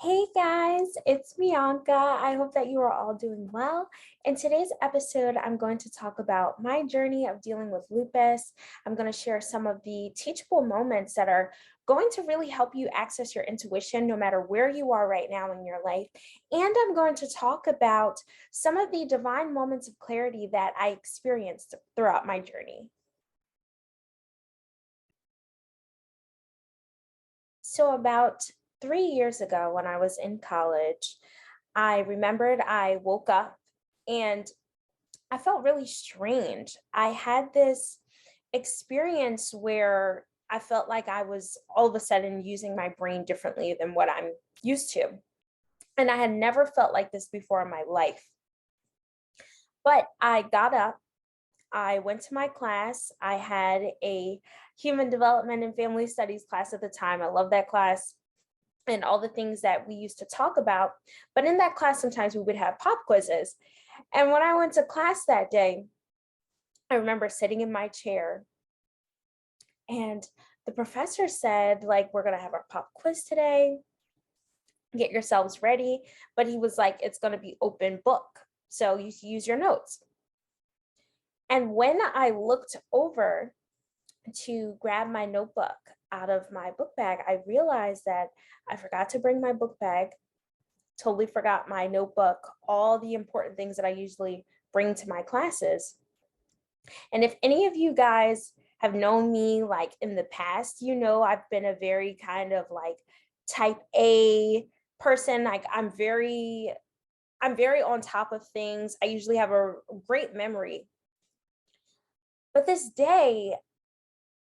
Hey guys, it's Bianca. I hope that you are all doing well. In today's episode, I'm going to talk about my journey of dealing with lupus. I'm going to share some of the teachable moments that are going to really help you access your intuition no matter where you are right now in your life. And I'm going to talk about some of the divine moments of clarity that I experienced throughout my journey. So about 3 years ago, when I was in college, I remembered I woke up and I felt really strange. I had this experience where I felt like I was all of a sudden using my brain differently than what I'm used to. And I had never felt like this before in my life. But I got up, I went to my class. I had a human development and family studies class at the time. I love that class and all the things that we used to talk about. But in that class, sometimes we would have pop quizzes. And when I went to class that day, I remember sitting in my chair and the professor said, like, we're going to have our pop quiz today. Get yourselves ready. But he was like, it's going to be open book. So you use your notes. And when I looked over to grab my notebook out of my book bag, I realized that I forgot to bring my book bag, totally forgot my notebook, all the important things that I usually bring to my classes. And if any of you guys have known me like in the past, you know I've been a very kind of like type A person. Like I'm very on top of things. I usually have a great memory. But this day,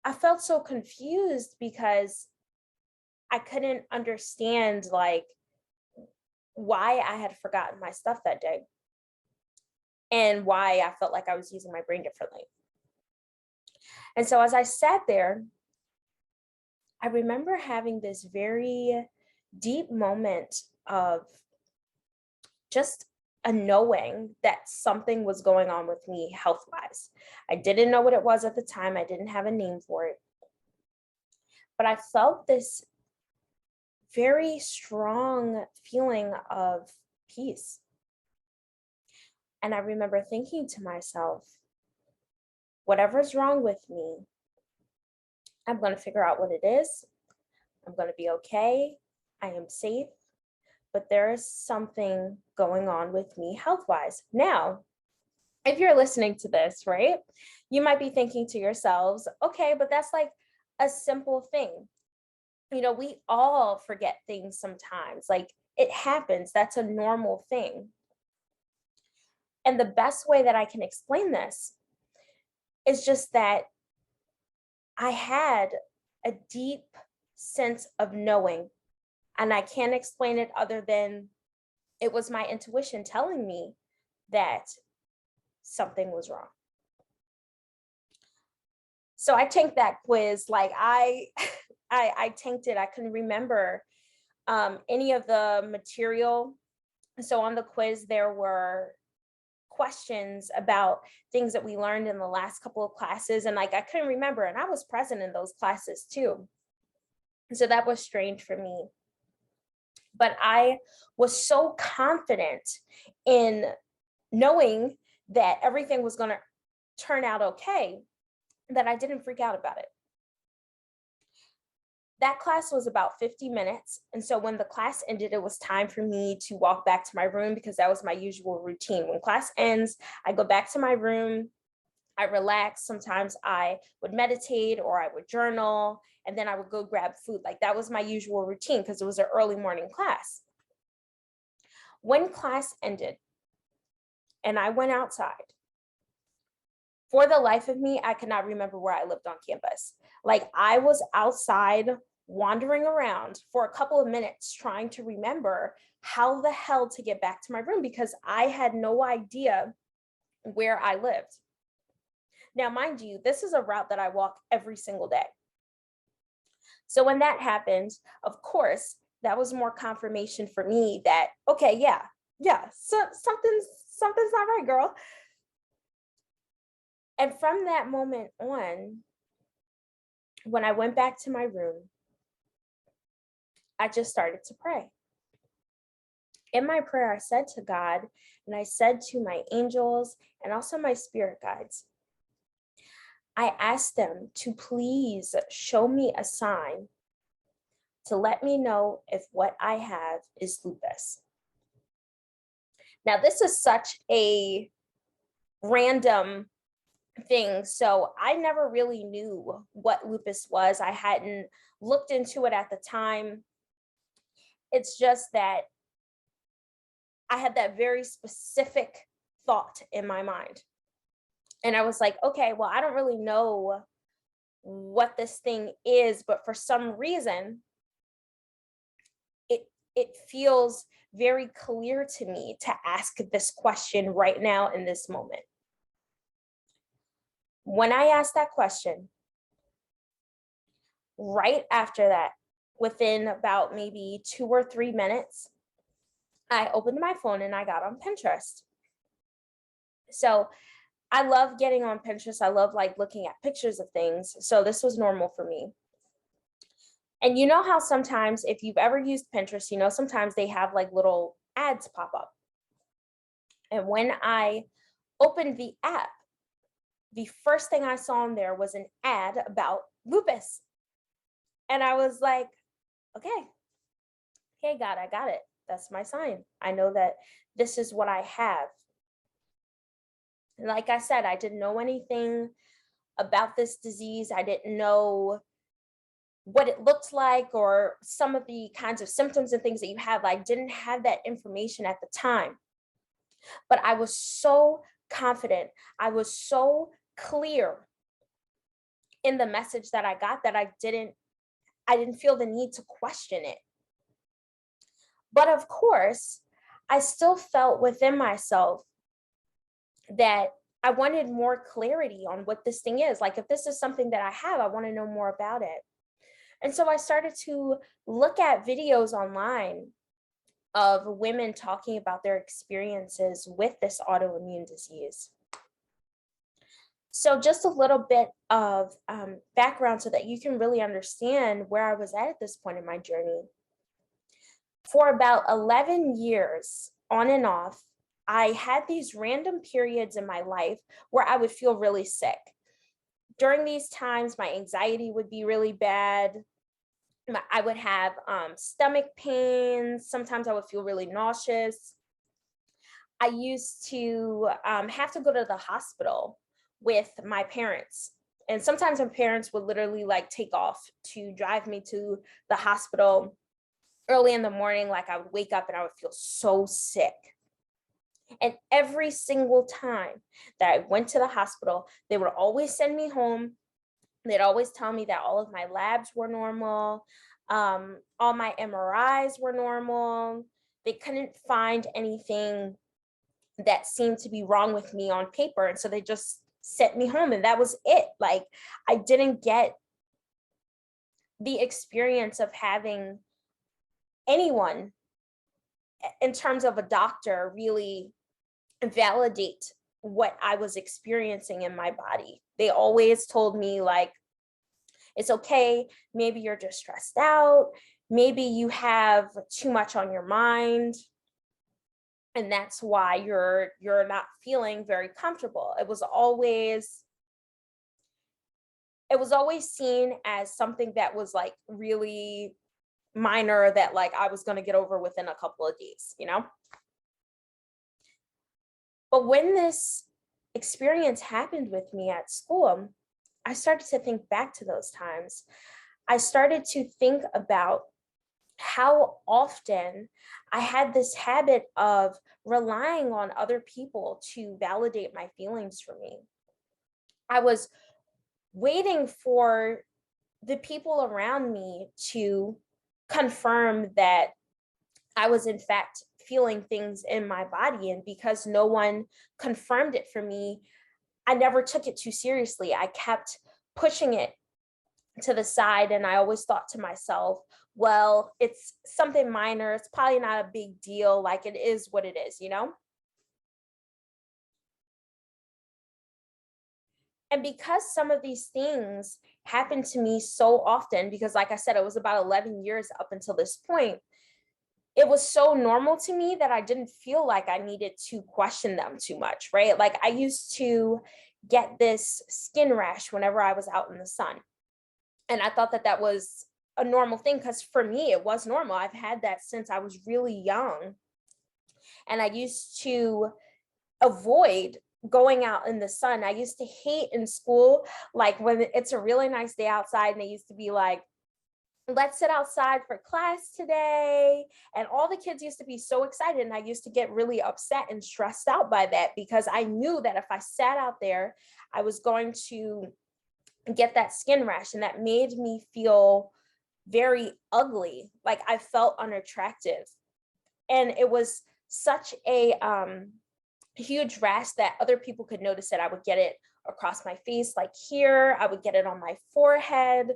I felt so confused because I couldn't understand like why I had forgotten my stuff that day and why I felt like I was using my brain differently. And so as I sat there, I remember having this very deep moment of just a knowing that something was going on with me health-wise. I didn't know what it was at the time. I didn't have a name for it. But I felt this very strong feeling of peace. And I remember thinking to myself, whatever's wrong with me, I'm going to figure out what it is. I'm going to be okay. I am safe. But there is something going on with me health-wise. Now, if you're listening to this, right, you might be thinking to yourselves, okay, but that's like a simple thing. You know, we all forget things sometimes. Like it happens. That's a normal thing. And the best way that I can explain this is just that I had a deep sense of knowing, and I can't explain it other than it was my intuition telling me that something was wrong. So I tanked that quiz. Like I tanked it. I couldn't remember any of the material. So on the quiz, there were questions about things that we learned in the last couple of classes. And like, I couldn't remember. And I was present in those classes too. So that was strange for me. But I was so confident in knowing that everything was going to turn out okay that I didn't freak out about it. That class was about 50 minutes. And so when the class ended, it was time for me to walk back to my room because that was my usual routine. When class ends, I go back to my room, I relax. Sometimes I would meditate or I would journal, and then I would go grab food. Like that was my usual routine because it was an early morning class. When class ended and I went outside, for the life of me, I could not remember where I lived on campus. Like I was outside wandering around for a couple of minutes trying to remember how the hell to get back to my room because I had no idea where I lived. Now, mind you, this is a route that I walk every single day. So when that happened, of course, that was more confirmation for me that, okay, so something's not right, girl. And from that moment on, when I went back to my room, I just started to pray. In my prayer, I said to God, and I said to my angels and also my spirit guides, I asked them to please show me a sign to let me know if what I have is lupus. Now, this is such a random thing. So I never really knew what lupus was. I hadn't looked into it at the time. It's just that I had that very specific thought in my mind. And I was like, okay, well, I don't really know what this thing is, but for some reason, it feels very clear to me to ask this question right now in this moment. When I asked that question, right after that, within about maybe 2 or 3 minutes, I opened my phone and I got on Pinterest. So I love getting on Pinterest. I love like looking at pictures of things. So this was normal for me. And you know how sometimes if you've ever used Pinterest, you know, sometimes they have like little ads pop up. And when I opened the app, the first thing I saw on there was an ad about lupus. And I was like, okay, God, I got it. That's my sign. I know that this is what I have. And like I said, I didn't know anything about this disease. I didn't know what it looked like or some of the kinds of symptoms and things that you have. I didn't have that information at the time. But I was so confident. I was so clear in the message that I got that I didn't feel the need to question it. But of course, I still felt within myself that I wanted more clarity on what this thing is. Like, if this is something that I have, I want to know more about it. And so I started to look at videos online of women talking about their experiences with this autoimmune disease. So just a little bit of background so that you can really understand where I was at this point in my journey. For about 11 years, on and off, I had these random periods in my life where I would feel really sick. During these times, my anxiety would be really bad. I would have stomach pains. Sometimes I would feel really nauseous. I used to have to go to the hospital with my parents. And sometimes my parents would literally like take off to drive me to the hospital early in the morning. Like, I would wake up and I would feel so sick. And every single time that I went to the hospital, they would always send me home. They'd always tell me that all of my labs were normal. All my MRIs were normal. They couldn't find anything that seemed to be wrong with me on paper. And so they just sent me home, and that was it. Like, I didn't get the experience of having anyone, in terms of a doctor, really validate what I was experiencing in my body. They always told me, like, it's okay. Maybe you're just stressed out. Maybe you have too much on your mind. And that's why you're not feeling very comfortable. It was always seen as something that was like really minor, that like I was going to get over within a couple of days, you know? But when this experience happened with me at school, I started to think back to those times. I started to think about how often I had this habit of relying on other people to validate my feelings for me. I was waiting for the people around me to confirm that I was in fact feeling things in my body. And because no one confirmed it for me, I never took it too seriously. I kept pushing it to the side, and I always thought to myself, well, it's something minor. It's probably not a big deal. Like, it is what it is, you know? And because some of these things happened to me so often, because like I said, it was about 11 years up until this point, it was so normal to me that I didn't feel like I needed to question them too much, right? Like I used to get this skin rash whenever I was out in the sun. And I thought that that was a normal thing because for me, it was normal. I've had that since I was really young. And I used to avoid going out in the sun. I used to hate in school, like when it's a really nice day outside and they used to be like, let's sit outside for class today. And all the kids used to be so excited. And I used to get really upset and stressed out by that because I knew that if I sat out there, I was going to get that skin rash. And that made me feel very ugly. Like I felt unattractive. And it was such a huge rash that other people could notice it. I would get it across my face, like here. I would get it on my forehead.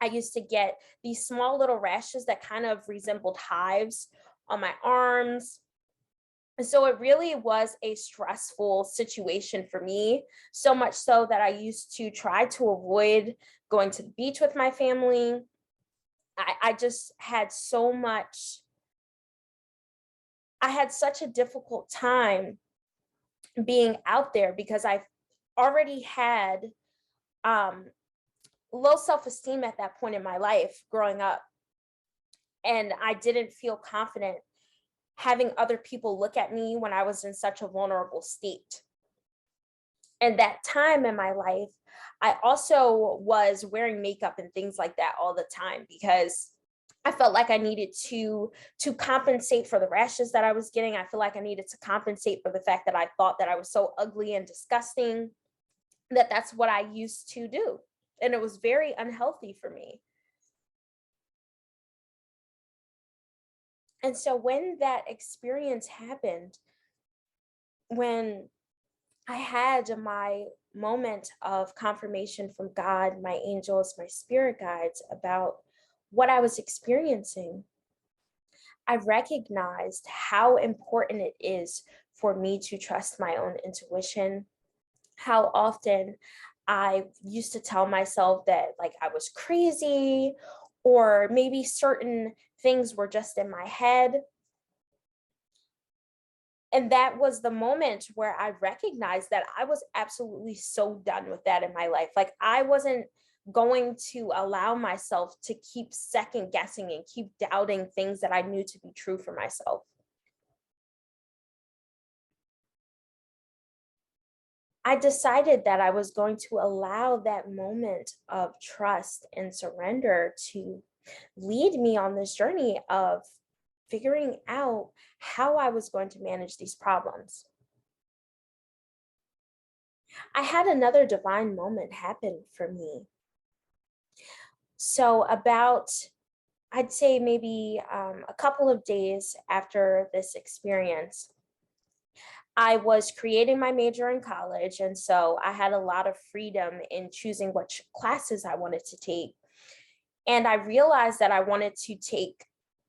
I used to get these small little rashes that kind of resembled hives on my arms. And so it really was a stressful situation for me, so much so that I used to try to avoid going to the beach with my family. I just had so much, I had such a difficult time being out there because I already had low self-esteem at that point in my life growing up. And I didn't feel confident having other people look at me when I was in such a vulnerable state. And that time in my life, I also was wearing makeup and things like that all the time because I felt like I needed to compensate for the rashes that I was getting. I feel like I needed to compensate for the fact that I thought that I was so ugly and disgusting, that that's what I used to do. And it was very unhealthy for me. And so when that experience happened, when I had my moment of confirmation from God, my angels, my spirit guides about what I was experiencing, I recognized how important it is for me to trust my own intuition, how often I used to tell myself that like I was crazy or maybe certain things were just in my head. And that was the moment where I recognized that I was absolutely so done with that in my life. Like I wasn't going to allow myself to keep second guessing and keep doubting things that I knew to be true for myself. I decided that I was going to allow that moment of trust and surrender to lead me on this journey of figuring out how I was going to manage these problems. I had another divine moment happen for me. So, about, I'd say maybe a couple of days after this experience, I was creating my major in college. And so I had a lot of freedom in choosing which classes I wanted to take. And I realized that I wanted to take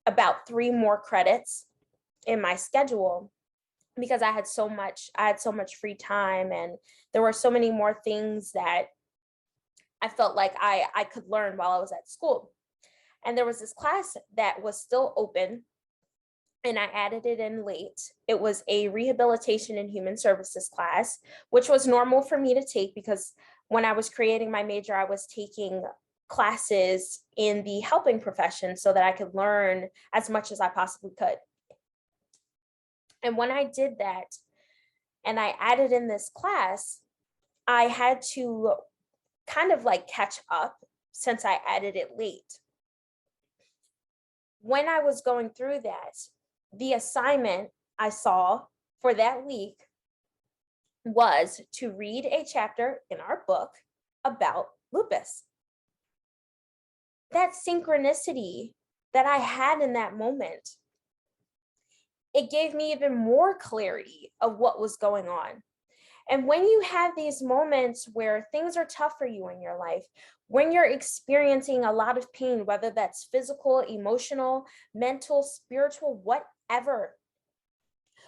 about 3 more credits in my schedule because I had so much free time and there were so many more things that I felt like I could learn while I was at school. And there was this class that was still open and I added it in late. It was a rehabilitation and human services class, which was normal for me to take because when I was creating my major, I was taking classes in the helping profession so that I could learn as much as I possibly could. And when I did that and I added in this class, I had to kind of like catch up since I added it late. When I was going through that, the assignment I saw for that week was to read a chapter in our book about lupus. That synchronicity that I had in that moment, it gave me even more clarity of what was going on. And when you have these moments where things are tough for you in your life, when you're experiencing a lot of pain, whether that's physical, emotional, mental, spiritual, whatever,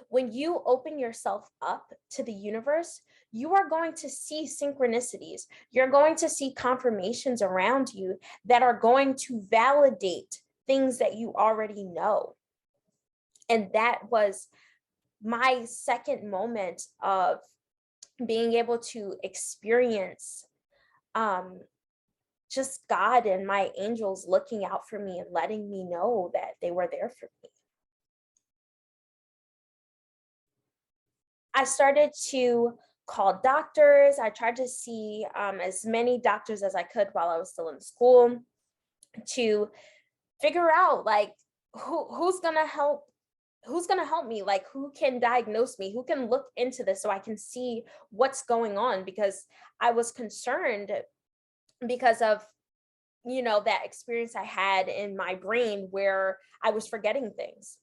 when you open yourself up to the universe, you are going to see synchronicities. You're going to see confirmations around you that are going to validate things that you already know. And that was my second moment of being able to experience just God and my angels looking out for me and letting me know that they were there for me. I started to call doctors. I tried to see as many doctors as I could while I was still in school to figure out like who's gonna help me, like who can diagnose me, who can look into this so I can see what's going on, because I was concerned because of that experience I had in my brain where I was forgetting things.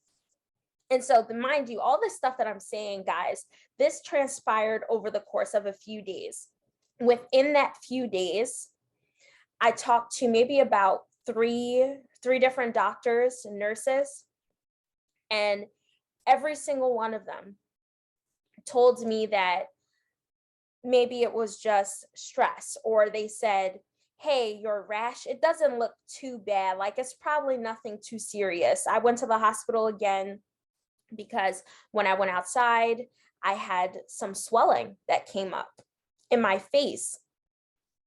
And so, mind you, all this stuff that I'm saying, guys, this transpired over the course of a few days. Within that few days, I talked to maybe about three different doctors and nurses, and every single one of them told me that maybe it was just stress, or they said, hey, your rash, it doesn't look too bad, like it's probably nothing too serious. I went to the hospital again because when I went outside, I had some swelling that came up in my face.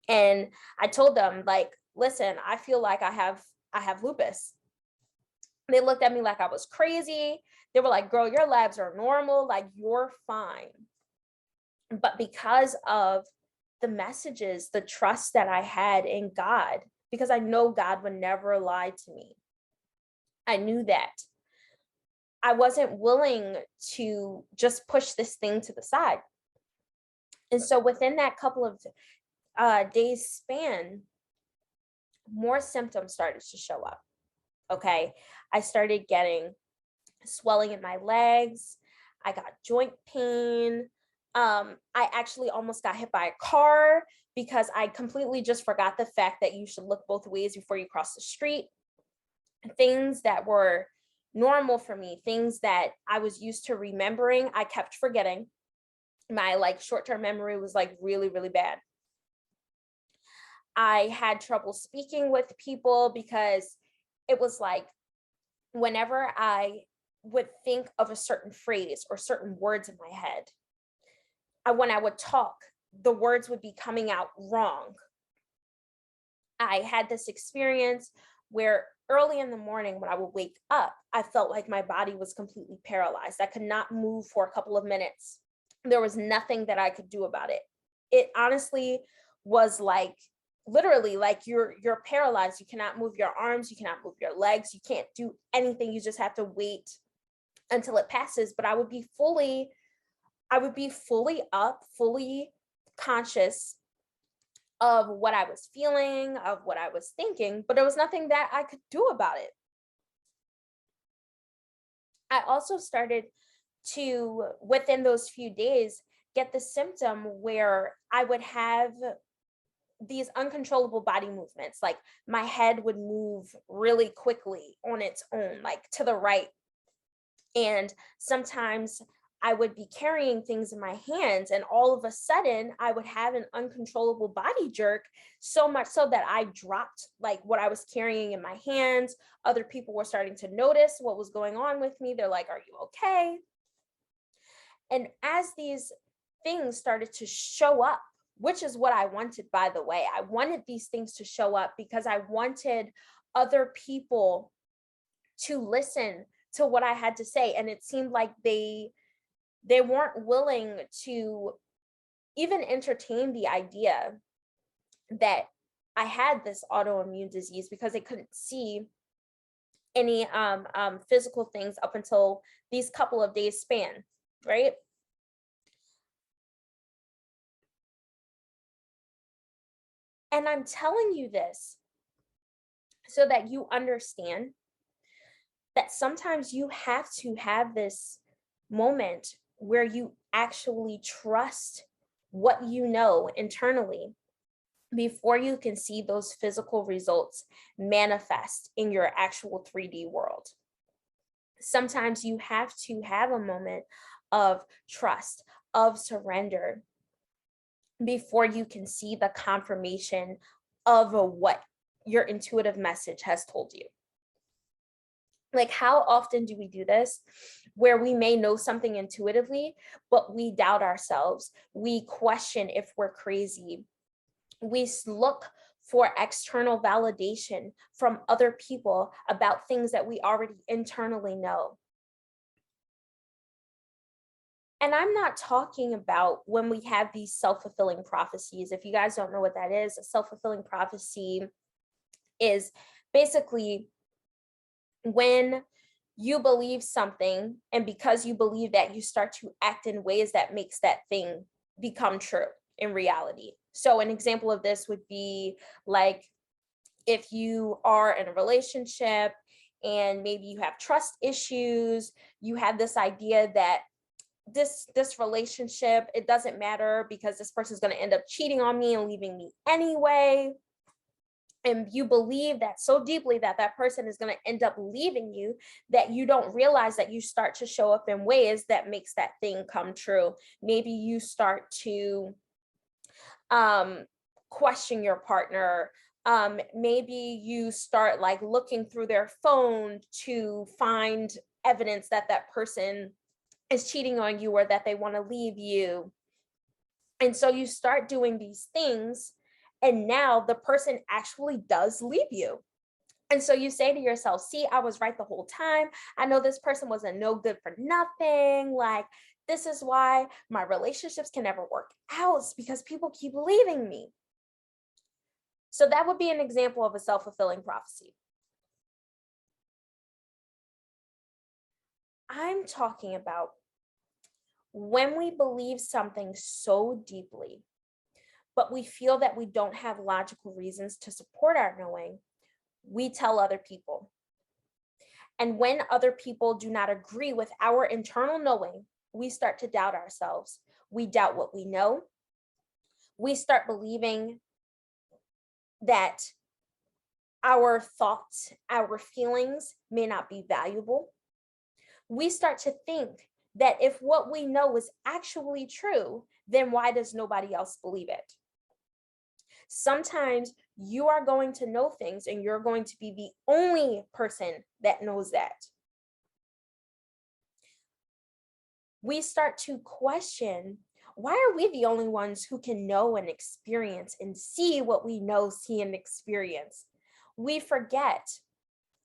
And I told them, like, listen, I feel like I have lupus. They looked at me like I was crazy. They were like, girl, your labs are normal, like you're fine. But because of the messages, the trust that I had in God, because I know God would never lie to me, I knew that I wasn't willing to just push this thing to the side. And so within that couple of days span, more symptoms started to show up. Okay. I started getting swelling in my legs. I got joint pain. I actually almost got hit by a car because I completely just forgot the fact that you should look both ways before you cross the street. Things that were normal for me, things that I was used to remembering, I kept forgetting. My short-term memory was really, really bad. I had trouble speaking with people because it was like whenever I would think of a certain phrase or certain words in my head, when I would talk, the words would be coming out wrong. I had this experience where early in the morning when I would wake up, I felt like my body was completely paralyzed. I could not move for a couple of minutes. There was nothing that I could do about it. It honestly was literally you're paralyzed. You cannot move your arms, you cannot move your legs, you can't do anything. You just have to wait until it passes. But I would be fully up, fully conscious of what I was feeling, of what I was thinking, but there was nothing that I could do about it. I also started to, within those few days, get the symptom where I would have these uncontrollable body movements. Like my head would move really quickly on its own, like to the right. And sometimes I would be carrying things in my hands, and all of a sudden I would have an uncontrollable body jerk, so much so that I dropped what I was carrying in my hands. Other people were starting to notice what was going on with me. They're like, are you okay? And as these things started to show up, which is what I wanted, by the way, I wanted these things to show up because I wanted other people to listen to what I had to say. And it seemed like they weren't willing to even entertain the idea that I had this autoimmune disease because they couldn't see any physical things up until these couple of days span, right? And I'm telling you this so that you understand that sometimes you have to have this moment where you actually trust what you know internally before you can see those physical results manifest in your actual 3D world. Sometimes you have to have a moment of trust, of surrender, before you can see the confirmation of what your intuitive message has told you. Like, how often do we do this where we may know something intuitively, but we doubt ourselves? We question if we're crazy. We look for external validation from other people about things that we already internally know. And I'm not talking about when we have these self-fulfilling prophecies. If you guys don't know what that is, a self-fulfilling prophecy is basically when you believe something, and because you believe that, you start to act in ways that makes that thing become true in reality. So an example of this would be like if you are in a relationship and maybe you have trust issues, you have this idea that this relationship, it doesn't matter because this person's going to end up cheating on me and leaving me anyway. And you believe that so deeply that that person is going to end up leaving you, that you don't realize that you start to show up in ways that makes that thing come true. Maybe you start to question your partner. Maybe you start like looking through their phone to find evidence that that person is cheating on you or that they want to leave you. And so you start doing these things, and now the person actually does leave you. And so you say to yourself, see, I was right the whole time. I know this person wasn't no good for nothing. Like, this is why my relationships can never work out, it's because people keep leaving me. So that would be an example of a self-fulfilling prophecy. I'm talking about when we believe something so deeply, but we feel that we don't have logical reasons to support our knowing, we tell other people. And when other people do not agree with our internal knowing, we start to doubt ourselves. We doubt what we know. We start believing that our thoughts, our feelings may not be valuable. We start to think that if what we know is actually true, then why does nobody else believe it? Sometimes you are going to know things and you're going to be the only person that knows that. We start to question, why are we the only ones who can know and experience and see what we know, see, and experience? We forget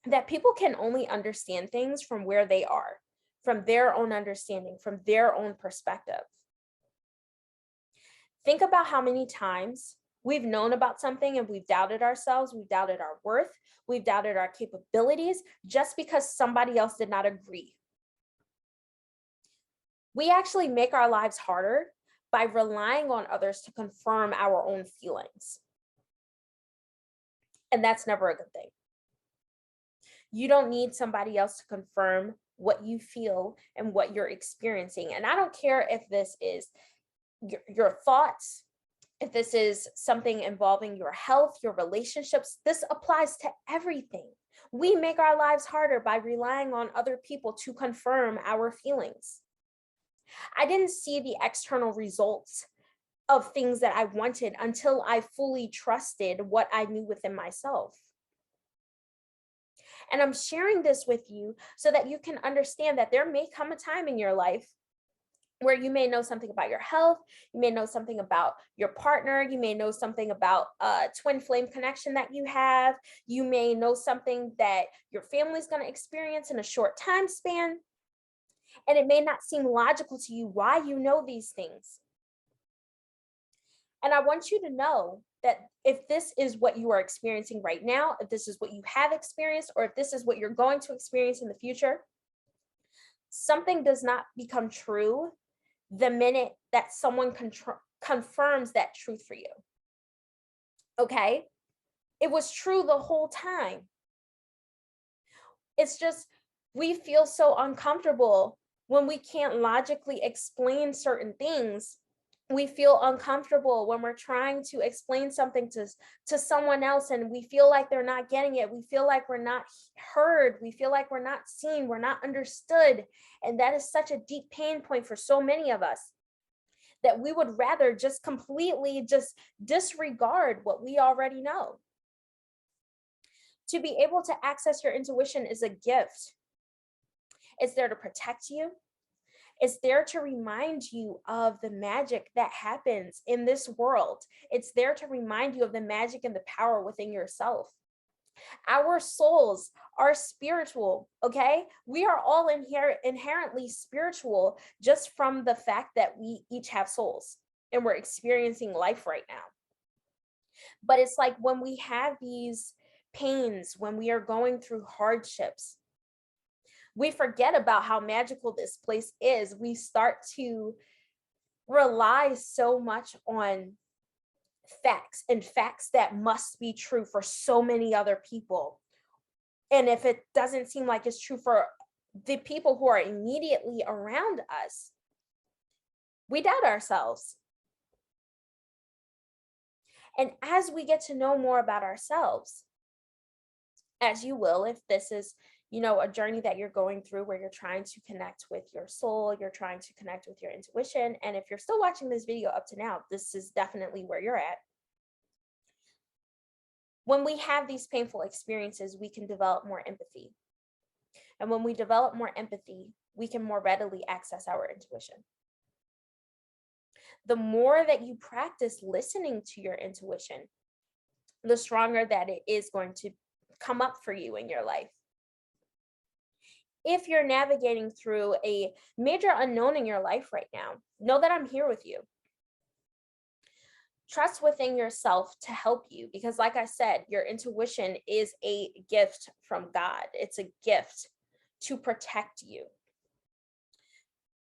that people can only understand things from where they are, from their own understanding, from their own perspective. Think about how many times we've known about something and we've doubted ourselves, we've doubted our worth, we've doubted our capabilities just because somebody else did not agree. We actually make our lives harder by relying on others to confirm our own feelings. And that's never a good thing. You don't need somebody else to confirm what you feel and what you're experiencing. And I don't care if this is your thoughts, if this is something involving your health, your relationships, this applies to everything. We make our lives harder by relying on other people to confirm our feelings. I didn't see the external results of things that I wanted until I fully trusted what I knew within myself. And I'm sharing this with you so that you can understand that there may come a time in your life where you may know something about your health, you may know something about your partner, you may know something about a twin flame connection that you have, you may know something that your family's going to experience in a short time span. And it may not seem logical to you why you know these things. And I want you to know that if this is what you are experiencing right now, if this is what you have experienced, or if this is what you're going to experience in the future, something does not become true the minute that someone confirms that truth for you. Okay? It was true the whole time. It's just, we feel so uncomfortable when we can't logically explain certain things. We feel uncomfortable when we're trying to explain something to someone else and we feel like they're not getting it. We feel like we're not heard. We feel like we're not seen. We're not understood. And that is such a deep pain point for so many of us, that we would rather just completely just disregard what we already know. To be able to access your intuition is a gift. It's there to protect you. It's there to remind you of the magic that happens in this world. It's there to remind you of the magic and the power within yourself. Our souls are spiritual, okay? We are all inherently spiritual just from the fact that we each have souls and we're experiencing life right now. But it's like when we have these pains, when we are going through hardships, we forget about how magical this place is. We start to rely so much on facts and facts that must be true for so many other people. And if it doesn't seem like it's true for the people who are immediately around us, we doubt ourselves. And as we get to know more about ourselves, as you will, if this is, a journey that you're going through where you're trying to connect with your soul, you're trying to connect with your intuition. And if you're still watching this video up to now, this is definitely where you're at. When we have these painful experiences, we can develop more empathy. And when we develop more empathy, we can more readily access our intuition. The more that you practice listening to your intuition, the stronger that it is going to come up for you in your life. If you're navigating through a major unknown in your life right now, know that I'm here with you. Trust within yourself to help you, because like I said, your intuition is a gift from God. It's a gift to protect you.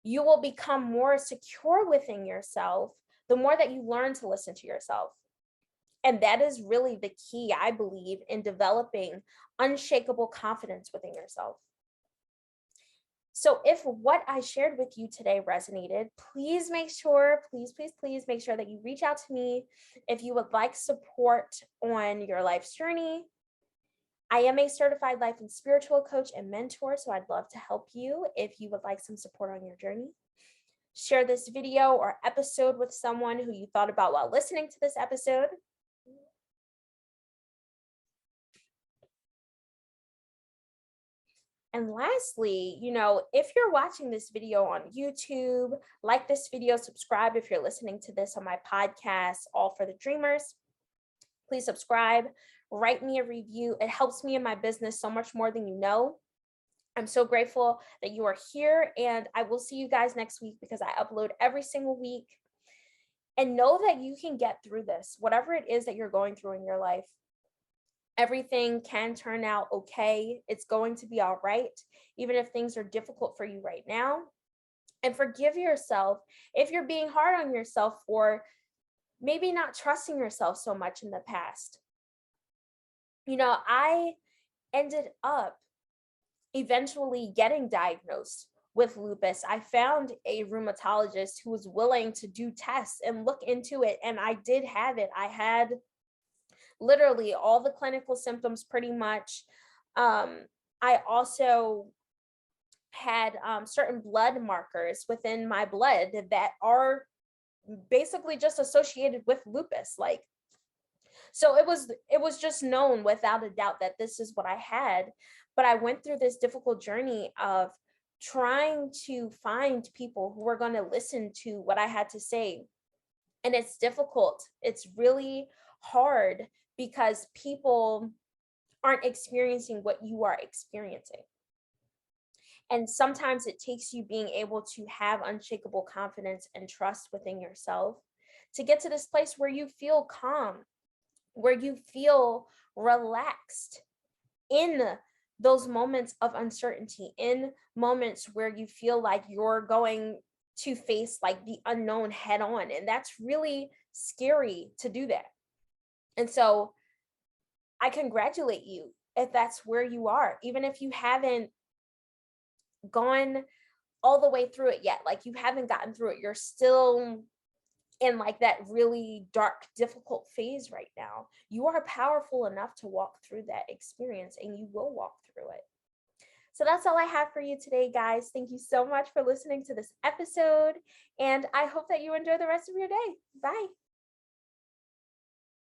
You will become more secure within yourself the more that you learn to listen to yourself. And that is really the key, I believe, in developing unshakable confidence within yourself. So if what I shared with you today resonated, please make sure, please make sure that you reach out to me if you would like support on your life's journey. I am a certified life and spiritual coach and mentor, so I'd love to help you if you would like some support on your journey. Share this video or episode with someone who you thought about while listening to this episode. And lastly, if you're watching this video on YouTube, like this video, subscribe if you're listening to this on my podcast, All for the Dreamers. Please subscribe, write me a review. It helps me in my business so much more than you know. I'm so grateful that you are here, and I will see you guys next week because I upload every single week. And know that you can get through this, whatever it is that you're going through in your life. Everything can turn out okay. It's going to be all right, even if things are difficult for you right now. And forgive yourself if you're being hard on yourself for maybe not trusting yourself so much in the past. I ended up eventually getting diagnosed with lupus. I found a rheumatologist who was willing to do tests and look into it, and I did have it. I had literally all the clinical symptoms pretty much. I also had certain blood markers within my blood that are basically just associated with lupus. So it was just known without a doubt that this is what I had. But I went through this difficult journey of trying to find people who were going to listen to what I had to say. And it's difficult. It's really hard because people aren't experiencing what you are experiencing. And sometimes it takes you being able to have unshakable confidence and trust within yourself to get to this place where you feel calm, where you feel relaxed in those moments of uncertainty, in moments where you feel like you're going to face like the unknown head on. And that's really scary to do that. And so I congratulate you if that's where you are, even if you haven't gone all the way through it yet, like you haven't gotten through it, you're still in like that really dark, difficult phase right now. You are powerful enough to walk through that experience, and you will walk through it. So that's all I have for you today, guys. Thank you so much for listening to this episode, and I hope that you enjoy the rest of your day. Bye.